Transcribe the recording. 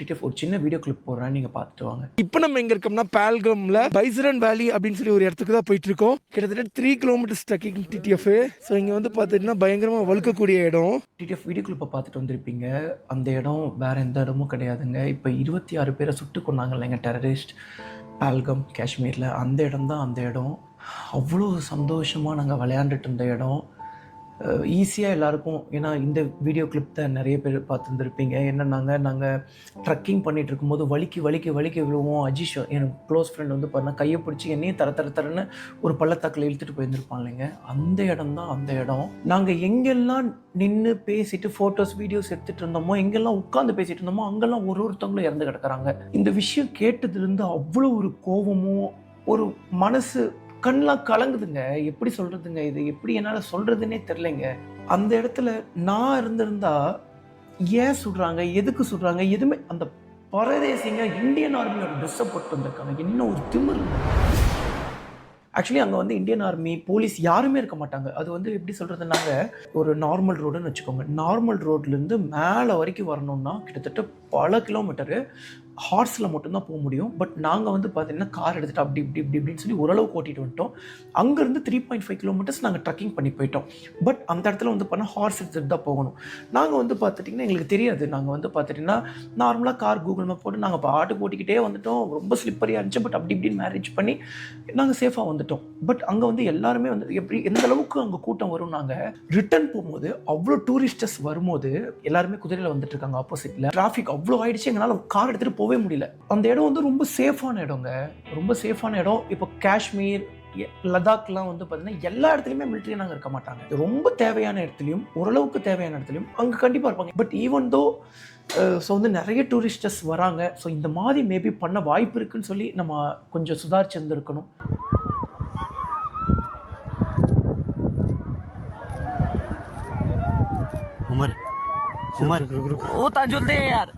TTF ஒரு சின்ன video clip போடுறேன், நீங்க பார்த்துட்டு வாங்க. இப்போ நம்ம எங்க இருக்கோம்னா பால்கம்ல பைசரன் வேலி அப்படின்னு சொல்லி ஒரு இடத்துக்கு தான் போயிட்டு இருக்கோம். கிட்டத்தட்ட 3 கிலோமீட்டர்ஸ் ட்ரெக்கிங் டிடிஎஃப். ஸோ இங்க வந்து பார்த்துட்டீங்கன்னா பயங்கரமா வழுக்கக்கூடிய இடம். டிடிஎஃப் வீடியோ கிளிப்பை பார்த்துட்டு வந்திருப்பீங்க. அந்த இடம் வேற எந்த இடமும் கிடையாதுங்க. இப்போ 26 பேரை சுட்டு கொண்டாங்க இல்லைங்க டெரரிஸ்ட், பால்கம் காஷ்மீரில். அந்த இடம் தான் அந்த இடம். அவ்வளோ சந்தோஷமாக நாங்கள் விளையாண்டுட்டு இருந்த இடம். ஈஸியாக எல்லாருக்கும், ஏன்னா இந்த வீடியோ கிளிப் தான் நிறைய பேர் பார்த்துருந்துருப்பீங்க. என்னன்னாங்க, நாங்கள் ட்ரக்கிங் பண்ணிகிட்டு இருக்கும்போது வலிக்கு விழுவோம். அஜீஷ் எனக்கு க்ளோஸ் ஃப்ரெண்ட் வந்து பார்த்தா கையை பிடிச்சி என்னையும் தரன்னு ஒரு பள்ளத்தாக்கில் இழுத்துட்டு போயிருந்துருப்பான் இல்லைங்க. அந்த இடம் தான் அந்த இடம். நாங்கள் எங்கெல்லாம் நின்று பேசிட்டு ஃபோட்டோஸ் வீடியோஸ் எடுத்துகிட்டு இருந்தோமோ, எங்கெல்லாம் உட்காந்து பேசிகிட்டு இருந்தோமோ, அங்கெல்லாம் ஒருத்தவங்களும் இறந்து கிடக்குறாங்க. இந்த விஷயம் கேட்டதுலேருந்து அவ்வளோ ஒரு கோபமும், ஒரு மனசு கண்ணெலாம் கலங்குதுங்க. எப்படி சொல்கிறதுங்க, இது எப்படி என்னால் சொல்கிறதுனே தெரிலைங்க. அந்த இடத்துல நான் இருந்திருந்தா ஏன் சுடுறாங்க, எதுக்கு சுடுறாங்க, எதுவுமே அந்த பரதேசிங்க இந்தியன் ஆர்மியோட ட்ரெஸ்ஸை போட்டு வந்திருக்காங்க. என்ன ஒரு திமிரு. ஆக்சுவலி அங்கே வந்து இந்தியன் ஆர்மி, போலீஸ் யாருமே இருக்க மாட்டாங்க. அது வந்து எப்படி சொல்கிறதுனாங்க, ஒரு நார்மல் ரோடுன்னு வச்சுக்கோங்க. நார்மல் ரோட்லேருந்து மேலே வரைக்கும் வரணும்னா கிட்டத்தட்ட பல கிலோமீட்டரு ஹார்ஸில் மட்டும்தான் போக முடியும். பட் நாங்கள் வந்து பார்த்தீங்கன்னா கார் எடுத்துகிட்டு அப்படி இப்படின்னு சொல்லி ஓரளவுக்கு ஓட்டிகிட்டு வந்துட்டோம். அங்கேருந்து 3.5 கிலோமீட்டர்ஸ் நாங்கள் ட்ரக்கிங் பண்ணி போயிட்டோம். பட் அந்த இடத்துல வந்து பார்த்தா ஹார்ஸ் எடுத்துகிட்டு தான் போகணும். நாங்கள் வந்து பார்த்துட்டிங்கன்னா எங்களுக்கு தெரியாது. நாங்கள் வந்து பார்த்துட்டிங்கன்னா நார்மலாக கார் கூகுள் மேப் போட்டு நாங்கள் பாட்டுக்கு ஓட்டிக்கிட்டே வந்துட்டோம். ரொம்ப ஸ்லிப்பரியாக இருந்துச்சு. பட் அப்படி இப்படின்னு மேனேஜ் பண்ணி நாங்கள் சேஃபாக வந்துட்டோம். பட் அங்கே வந்து எல்லாருமே வந்து எப்படி எந்த அளவுக்கு அங்கே கூட்டம் வரும். நாங்கள் ரிட்டர்ன் போகும்போது அவ்வளோ டூரிஸ்டர்ஸ் வரும்போது எல்லாருமே குதிரையில் வந்துட்டு இருக்காங்க. ஆப்போசிட்டில் டிராஃபிக் அவ்வளோ ஆயிடுச்சு, எங்களால் கார் எடுத்துகிட்டு போகவே முடியல. அந்த இடம் வந்து ரொம்ப சேஃபான இடங்க, ரொம்ப சேஃபான இடம். இப்போ காஷ்மீர், லடாக்லாம் வந்து பார்த்தீங்கன்னா எல்லா இடத்துலையுமே மிலிட்ரி நாங்கள் இருக்க மாட்டாங்க. ரொம்ப தேவையான இடத்துலையும், ஓரளவுக்கு தேவையான இடத்துலையும் அங்கே கண்டிப்பாக இருப்பாங்க. பட் ஈவன் தோ ஸோ வந்து நிறைய டூரிஸ்டர்ஸ் வராங்க. ஸோ இந்த மாதிரி மேபி பண்ண வாய்ப்பு இருக்குன்னு சொல்லி நம்ம கொஞ்சம் சுதாரிச்சு இருந்திருக்கணும். उमर उमर वो ताजुल दे यार।